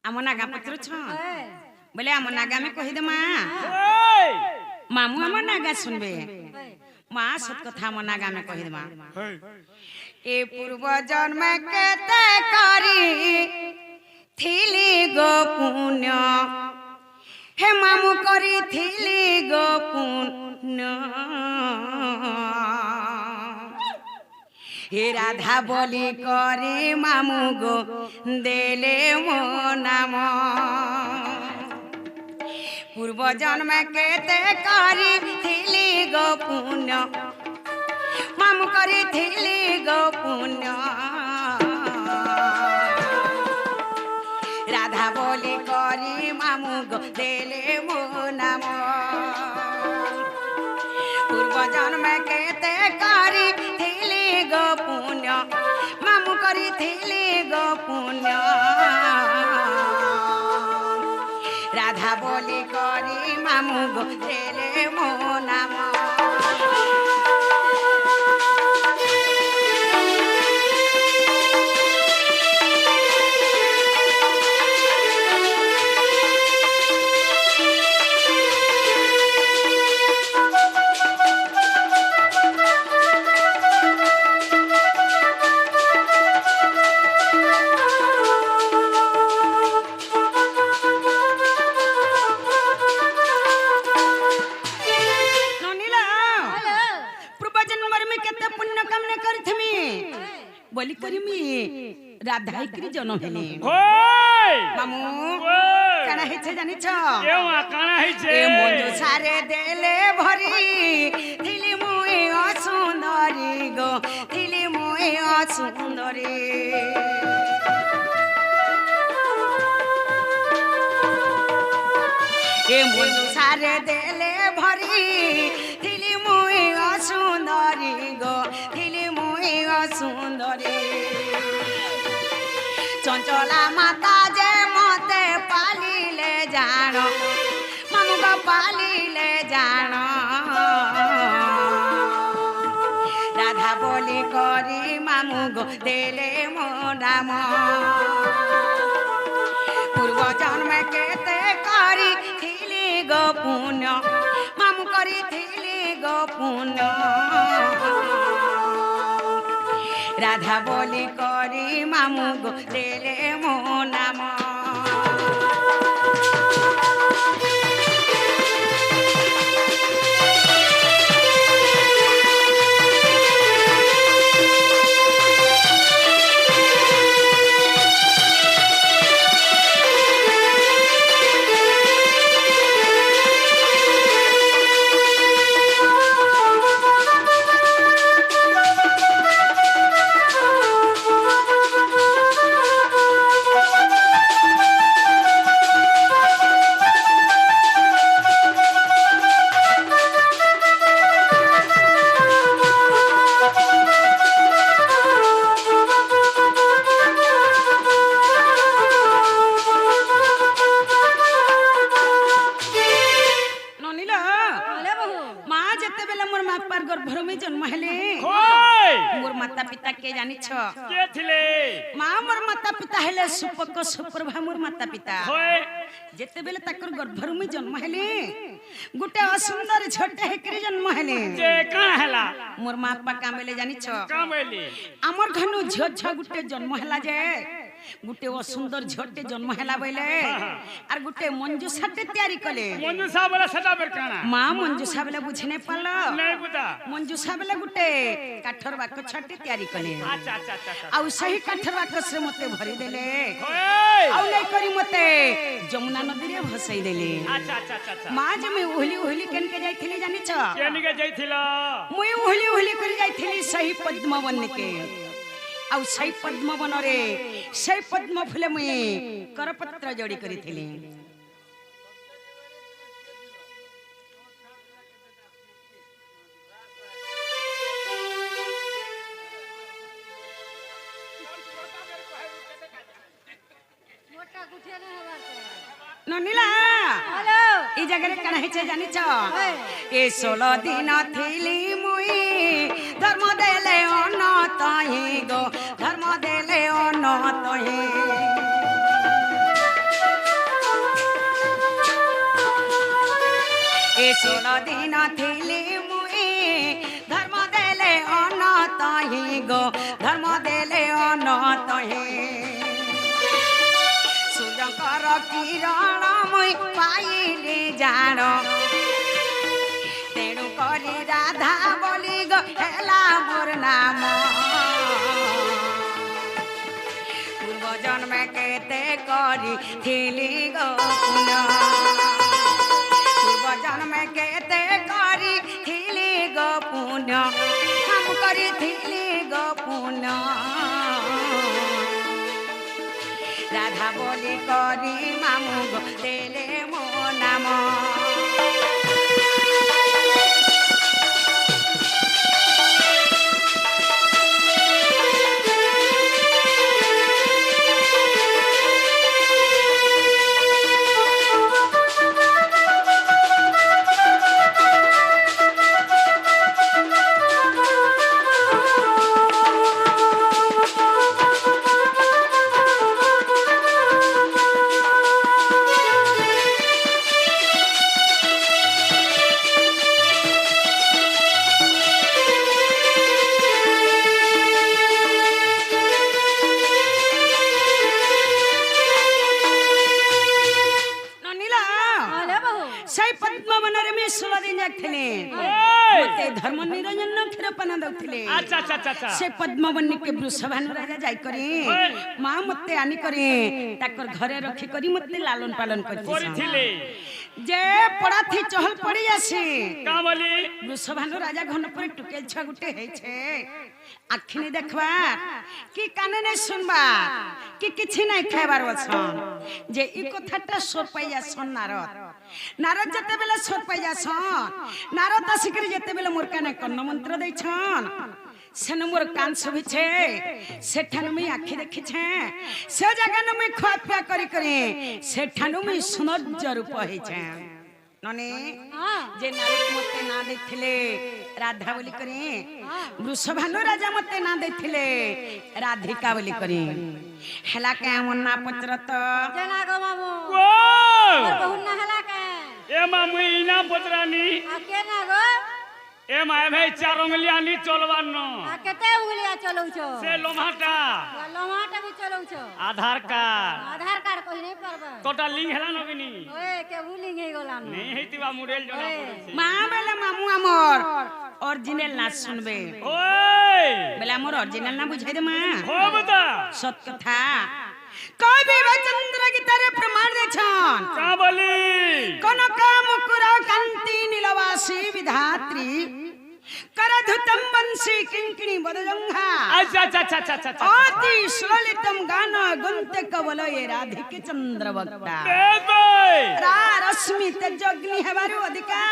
आम नागा पचरुछ बोले आम नागा में कही दे मामू आम नागा सुनबे माँ सत कथा आम नागा में कही दे ए पूर्व जन्म केते करी थिली गो पुण्य हे मामू करी थिली गो पुण्य हे राधा बोली करे मामू गो देले मो नाम पूर्व जन्म केते करी थिली गो पुण्य मामू करी थिली गो पुण्य राधा बोली करी मामू गो देले मो नाम पूर्व जन्म केते करी थिली गो पुण्य मामू करी थिली गो पुण्य राधा बोली करी मामू गो देले मो नाम बोली करी मी राधा करी जन्म हेले मामू काना हेछे जानि छ केवा काना हेछे ए मंजू सारे देले भरी थिली मुई असुंदरी गो थिली मुई असुंदरी ए मंजू सारे देले भरी थिली मुई असुंदरी गो थिली मुई असुंदरी चंचला माता जे मते पालिले जानो मामू को पालिले जानो राधा बोली करी मामू गो देले मो नाम पूर्व जन्म केते करी थिली गो पुण्य मामू करी थिली गो पुण्य राधा बोली करी मामू गो देले मो नाम मोर माता पिता के जानि छ के थिले मां मोर माता पिता हेले सुपक सुप्रभा मोर माता पिता होय जेते बेले तकर गर्भर में जन्म हेले गुटे असुंदर छोटे हेकरी जन्म हेले जे का हला मोर मां बापा कामेले जानि छ कामेले हमर घनु झ झ गुटे जन्म हेला जे गुटे असुंदर झटे जन्म हेला बइले आर गुटे मंजूसाटे तयारी कले मंजूसा वाला सदा बेर काना मां मंजूसा वाला बुझे नै पल्ल नहीं बुझा मंजूसा वाला गुटे काठर बाक छटे तयारी कले अच्छा अच्छा अच्छा आउ सही काठर बाक से मते भरी देले होय आउ नै करी मते जमुना नदी रे भसई देले अच्छा अच्छा अच्छा मां जे मैं ओहली ओहली केन के जाइथिली जानि छ केन के जाइथिला मुई ओहली ओहली करी जाइथिली सही पद्मवन के आउ सही पद्मवन रे सही पद्म फुले मुई करपत्र जोड़ी करी थिली ननीला हेलो ई जगह कना हेचे जानि छ ए 16 दिन थिली मुई धर्म देले अनत ही गो धर्म देले अनत ही ଷୋଳ ଦିନ ଥିଲି ମୁଇଁ ଧର୍ମ ଦେଲେ ଅନତ ହିଁ ଗୋ ଧର୍ମ ଦେଲେ ଅନତ ହିଁ ସୂର୍ଯ୍ୟଙ୍କର କିରଣ ମୁଇଁ ପାଇଲି ଜାଣ ତେଣୁ କରି ରାଧା ବୋଲି ଗୋ ହେଲା ମୋର ନାମ ପୂର୍ବ ଜନ୍ମେ କେତେ କରିଥିଲି ଗୋ ପୁଣ୍ୟ ପୂର୍ବ ଜନ୍ମେ କେତେ କରିଥିଲି ଗୋ ପୁଣ୍ୟ କାମ କରିଥିଲି ଗୋ ପୁଣ୍ୟ রাধা বলি করি মামু গো দেলে মো নাম धर्म निरंजन क्षीर पान दौले से पद्मवनी के वृषभानु राजा जाई करी माँ मते आनी करी ताकर घरे रखी करी मते लालन पालन करथिले जे पड़ा थी चहल पड़ी आसी का बोली वृषभानु राजा घन पर टुकेल छुआ गुटे है छे आखि नहीं देखबा कि काने नहीं सुनबा कि किछि नहीं खाइबार अछन जे ई कथाटा सोर पाई जासन नारद नारद जते बेला सोर पाई जासन नारद आसिकरी जते बेला मोर काने कर्ण मंत्र दै छन सेन मोर कान सुबि छे सेठानु मी आखि देखि छे से जगह न मी खाप्या करी करी सेठानु मी सुनज्ज रूप है छे नने जे नारद मते ना देखिले राधा बोली करी वृषभानु राजा मते ना देखिले राधिका बोली करी हेला के मन ना पचरत जना गो मामू को बहु ना हला के ए मामू इना पचरानी आके ना गो ए माय भाई चार उंगलियां नी चलवानो आ केते उंगलिया चलौ छो से लोमाटा लमाटा भी चलौ छो आधार कार्ड कोई नहीं परबा तोटा लिंक हेला नबिनी ओए के भूलिंग हे गोला नहीं हेतिबा मुरेल जना पड़े मां बेले मामू हमर ओरिजिनल ना सुनबे ओए बेले हमर ओरिजिनल ना बुझाई दे मां हो बता सत कथा कवि चंद्र गीता रे प्रमाण दे छन का बोली कनका मुकुरा कांति नीलवासी विधात्री करधुतम बंसी किंकिणी बदजंघा अच्छा अच्छा अच्छा अच्छा अच्छा अति सुललितम गान गुंते कवल ये राधिके चंद्र वक्ता रा रश्मि तेजग्नि हेबारु अधिका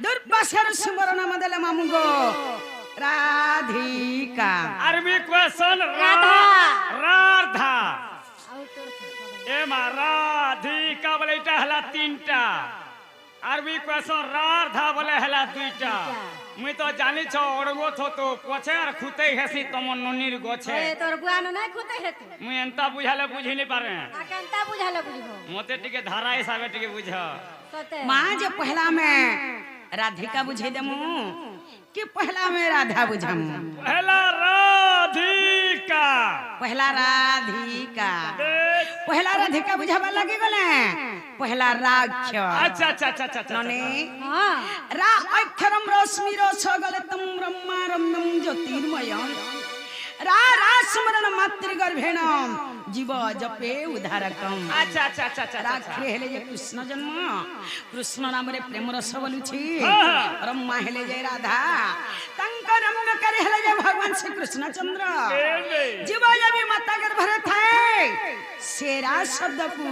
दुर्वासर सुमरण मदल मामुगो राधिका अरबी क्वेश्चन राधा ए मा राधिका बोले इटा हला तीनटा अरबी क्वेश्चन राधा बोले हला दुईटा मुई तो जानि छ ओरगो थो तो पछे आर खुते हेसी तमन ननिर गोछे ए तोर बुआनो नै खुते हेतु मुई एंता बुझाले बुझि नै पारे आ केंता बुझाले बुझबो मते टिके धारा हिसाबे टिके बुझ सते मां जे पहला में राधिका बुझे देमु कि पहला में राधा बुझम पहला राधिका पहला राधिका पहला राधिका बुझाबा लगे गले पहला राक्ष अच्छा अच्छा अच्छा अच्छा नने हां रा अक्षरम रश्मि रस गलतम ब्रह्मारंभम ज्योतिर्मय रा रा स्मरण मातृ गर्भेण जीव जपे उद्धारकम अच्छा अच्छा अच्छा अच्छा राखे हेले जे कृष्ण जन्म कृष्ण नाम रे प्रेम रस बोलुछि ब्रह्मा हेले जे राधा तंकर रम्य करे हेले जे भगवान श्री कृष्ण चंद्र जीव जब माता गर्भ रे थाए सेरा शब्द को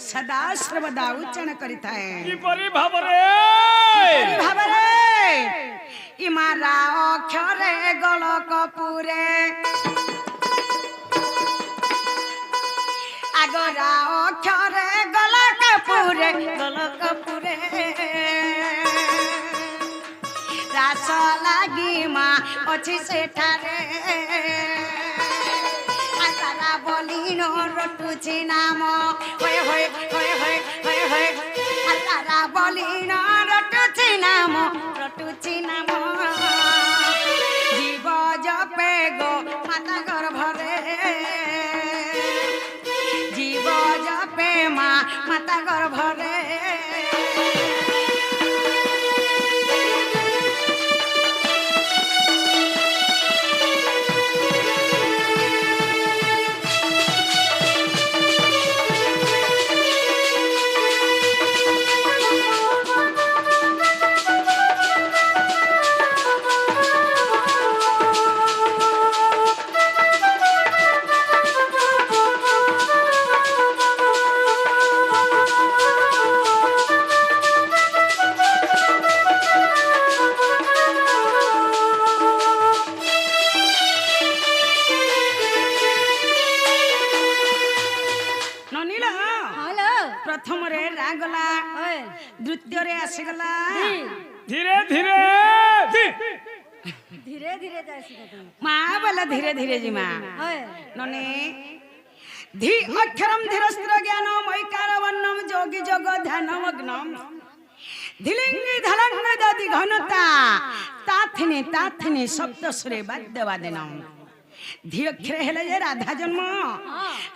सदा सर्वदा उच्चारण करि थाए की परि भाबरे इमारा अक्षरे गलक पुरे आगरा अक्षरे गलक पुरे रास लागी माँ अच्छी सेठारे आसारा बोली नो रटुची नाम होय होय होय होय होय होय आसारा बोली नो रटुची নাম রটুচি নাম জীব জপে গো মাতা গর্ভরে জীব জপে মা মাতা গর্ভরে ননিল হ্যালো প্রথমরে রাগলা ওই দ্বিতীয়রে আসিগলা ধীরে ধীরে ধীরে ধীরে যাইছি তুমি মা বলে ধীরে ধীরে জিমা ওই ননে ধি অক্ষরম ধীরস্ত্র জ্ঞান মৈকার বর্ণম যোগী যোগ ধ্যান মগ্নম ধিলিঙ্গি ধলঙ্গ দাদি ঘনতা তাথিনি সপ্ত সুরে বাদ্যবাদিনম ধি অক্ষরে হেলে যে রাধা জন্ম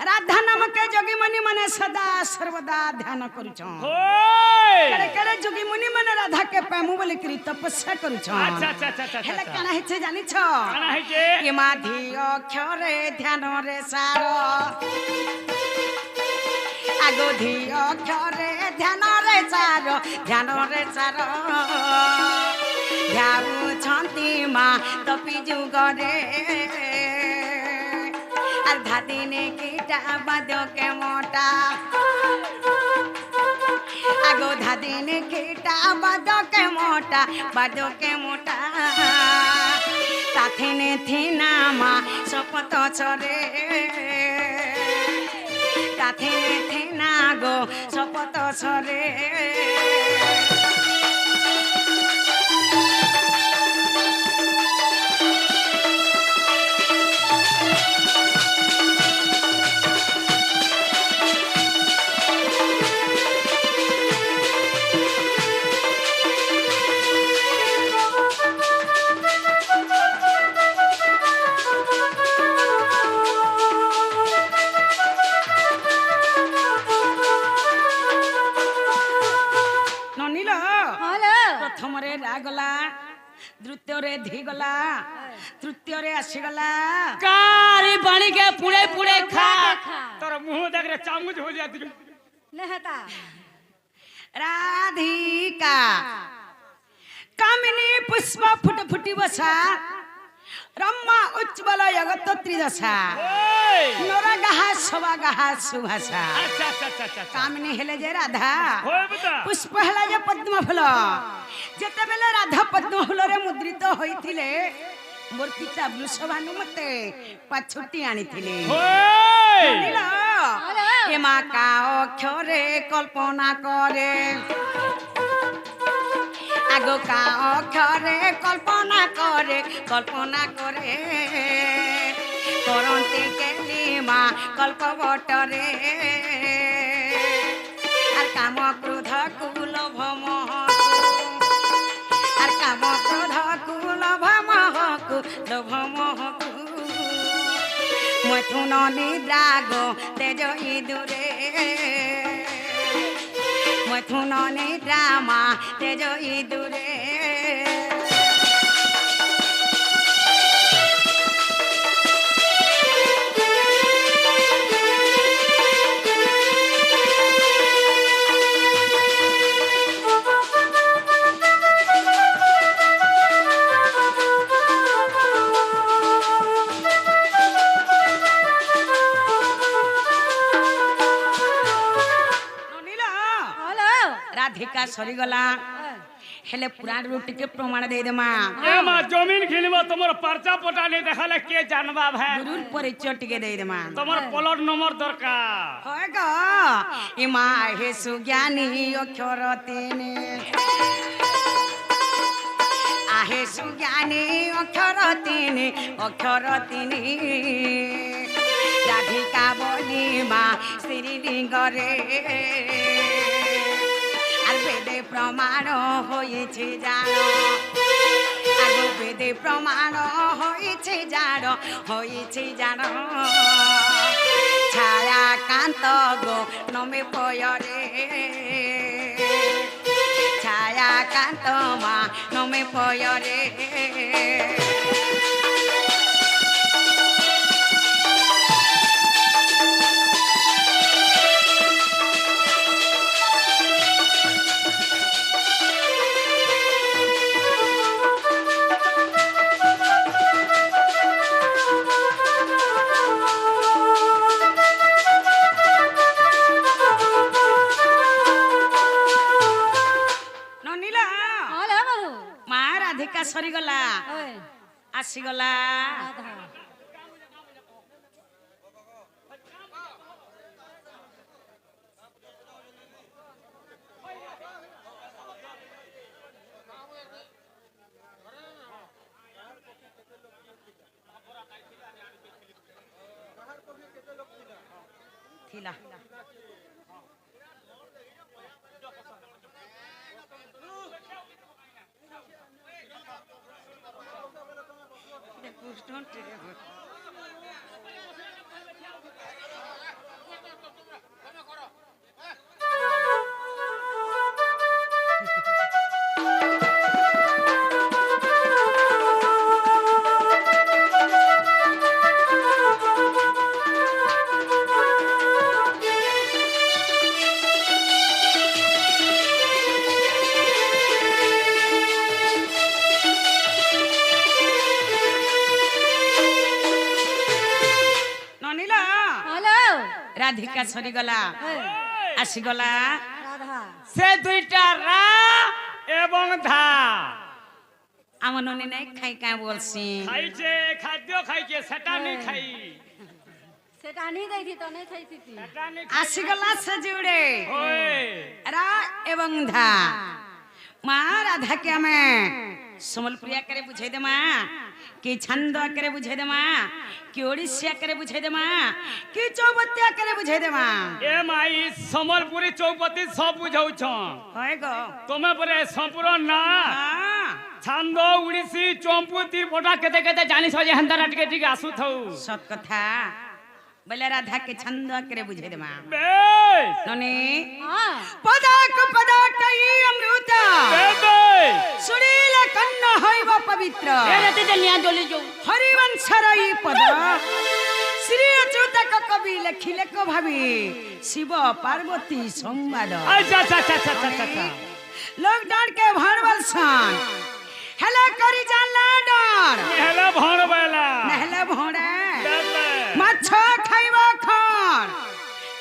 রাধা নামকে যোগী মুনি মানে সদা সর্বদা ধ্যান করুছন কেড়ে কেড়ে যোগী মুনি মানে রাধা কে প্রেম বলি করি তপস্যা করুছন আচ্ছা আচ্ছা আচ্ছা আচ্ছা হেলে কানা হেছে জানিছ কানা হইছে এ মা ধি অক্ষরে ধ্যান রে সার আগো ধি অক্ষরে ধ্যান রে সার ধ্যাউছন্তি মা তপি যুগরে আর ধাদিনে কিটা বাদকে মোটা আগো ধাদিনে কিটা বাদকে মোটা তাথিনে থিনা মা শপথ ছরে তাথিনে থিনা গো শপথ ছরে ননিল হ্যালো প্রথমরে রাগলা দ্বিতীয়রে ধীগলা তৃতীয়রে আসিগলা কারি পানিকে পুড়ে পুড়ে খা তোর মুহ দেখ রে চামচ হয়ে যাতি নেহতা রাধিকা কামিনী পুষ্প ফুট ফুটি বসা রম্মা উজ্জ্বল জগত ত্রিদশা নরগাহা সবাগাহা সুভাষা আচ্ছা আচ্ছা আচ্ছা আচ্ছা কামিনী হেলে যে রাধা হয় বেটা পুষ্প হেলা যে পদ্ম ফুল যেতেবেলে রাধা পদ্ম ফুলরে মুদ্রিত হইଥିଲେ মোর পিতা বৃষভানুমতে পাছুটি আনিଥିଲେ হয় জানিল এ মা কা অক্ষরে কল্পনা করে আগো কা অক্ষরে কল্পনা করে করন্তি কেলি মা কল্পবটরে আর কাম ক্রোধ কুল ভমহকু আর কাম ক্রোধ কুল ভমহকু মথুন নিদ্রাগ তেজ ইদুরে মথুন নিদ্রামা তেজ ইদুরে রাধিকা সরিগলা হেলে পুরাণ টিকে প্রমাণ দেই দেমা এ মা জমিন কিনব তোমার পর্চা পটালি দেখালে কে জানবা ভাই গুরুর পরিচয় টিকে দেই দেমা তোমার প্লট নম্বর দরকার হয় গো ই মা হে সুজ্ঞানী অক্ষর তিনে আহে সুজ্ঞানী অক্ষর তিনে রাধিকা বলি মা শ্রীলিঙ্গরে আর বেদে প্রমাণ হয়েছে জানো আগো বেদে প্রমাণ হয়েছে জানো ছায়া কান্ত গো নমে পয়রে ছায়া কান্ত মা নমে পয়রে ରାଧିକା ସରିଗଲା ଆସିଗଲା ଥିଲା Don't do it. রাধিকা সরিগলা আসিগলা সে দুইটা রা এবং ধা আমার ননি নাই খাই কা বলছি খাইছে খাদ্য খাইছে সেটা নি খাই সেটা নি দেইছি তো নাই খাইছি আসিগলা সে জুড়ে ওই রা এবং ধা মা রাধা के আমি समलपुरिया करे बुझाई दे मां कि छंद करे बुझाई दे मां कि ओडिसिया करे बुझाई दे मां कि चौबतिया करे बुझाई दे मां ए माई समलपुरी चौपती सब बुझाउ छ होय गो तमे परे संपूर्ण ना छंद उड़ीसी चौपती बोटा केते केते जानि छ जे हंदरा टिके टिके आसु थौ सत कथा बोले राधा के छंद करे बुझाई दे मां बेस ननी हां पदाक पदाटई अमृत बेस सुनील कन्न होइब पवित्र ए रति दनिया जली जो हरिवंश रई पद श्री अच्युतक कवि लेखिले को भावी शिव पार्वती संवाद अच्छा अच्छा अच्छा अच्छा अच्छा लोग डांट के भणवल सन हेला करी जाला डर हेला भण बेला नहले भोड़े बेस माछ खाइबो खर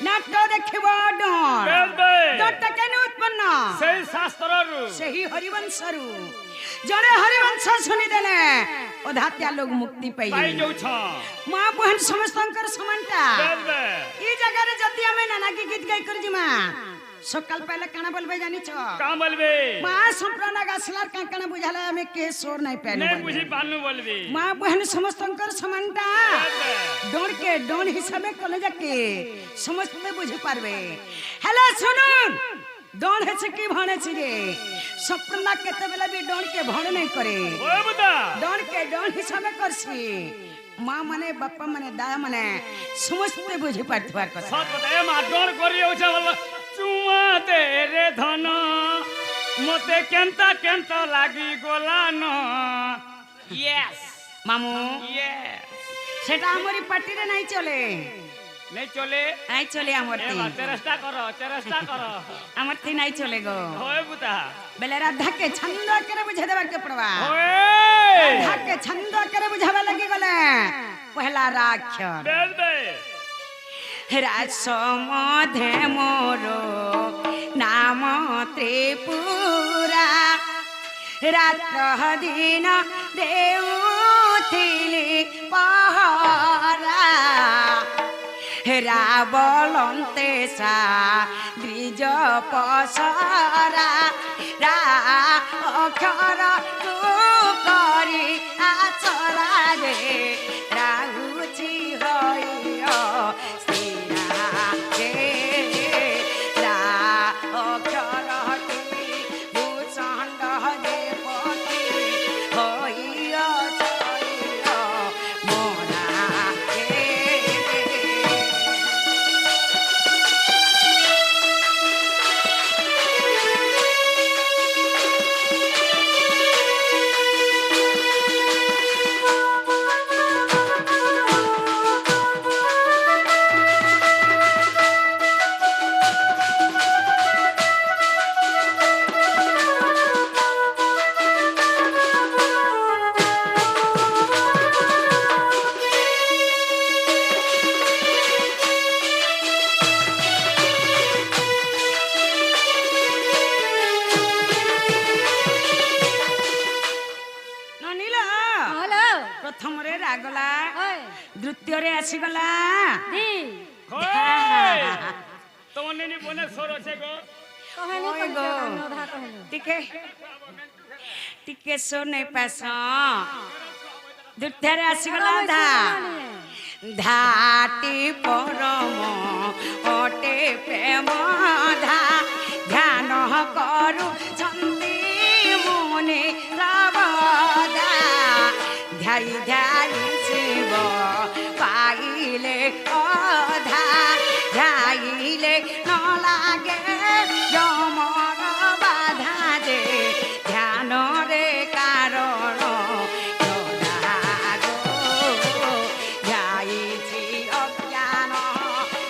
नाट देखिबो डर बेस डट केनु उत्पन्न सेही शास्त्ररु सेही हरिवंशरु जड़े हरिवंश सुनी देले ओधात्या लोग मुक्ति पाई पाई जाउ छ मां बहन समस्तंकर समानता बेस ई जगह रे जति हमें नाना की गीत गाई कर जिमा सकाल पहले काना बोलबे जानी छ का बोलबे मां संप्राना गासलार का काना बुझाला हमें के सोर नहीं पैनु नहीं बुझी पानु बोलबे मां बहन समस्तंकर समानता डोर के डोन हिसाबे कले जाके समस्त में बुझी पारबे हेलो सुनुन डोन है से की भने छी रे सपना केते बेला भी डोन के भण नहीं करे ओए बता डोन के डोन हिसाबे करसी मां माने बापा माने दादा माने समस्त में बुझी पारथवा कर सत बता ए मा डोर करी हो छ बोल चुमा तेरे धन मते केंता केंता लागी गोलान यस मामू यस सेटा हमरी पार्टी रे नहीं चले नहीं चले नहीं चले ए हमरती मा चेष्टा करो हमरती नहीं चले गो होए बुता बेले राधा के छंद करे बुझे देबा के पड़वा होए राधा के छंद करे बुझावा लगी गले पहला राक्षर बेस बेस रासमधे मोरो नाम त्रिपुरा रात्र दिन देउथिली पहरा रावलन्ते सा द्विज पसरा रा अक्षर तू करी आचरा रे राहुची होइयो स्थिरा रे रा अक्षर तू আসিগলা দি তোমার নেনি বনে সর আছে গো কহেনি ওই তো গো। নধা কহেনি টিকে টিকে শোনে পাস দুধারে আসিগলা ধা ধাটি পরম অটে প্রেম ধা ধ্যান করু ছন্দি মনে সবদা ধ্যাই ধ্যাই শিব পাইলে অধা ধ্যাইলে ন লাগে যমর বাধা যে ধ্যান রে কারণ যাইছি অজ্ঞান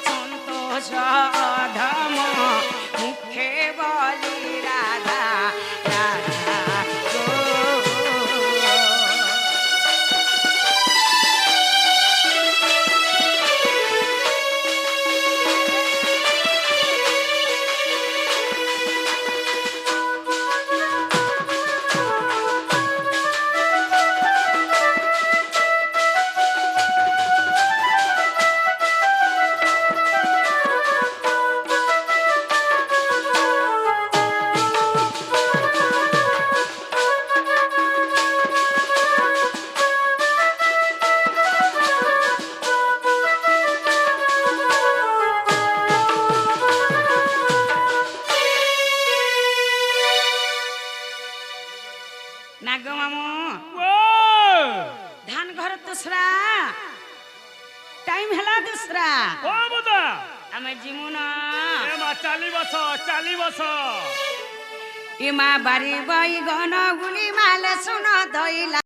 সন্তোষ ধম মুখে বলি রাধা রাধা গো। নাগো মামু ও ধান ঘর দুসরা টাইম হেলা দুসরা ও বুদা আমি জিমু না এ মা চালি বছ ইমা বাড়ি বই গন গুলি মালে শুন দইলা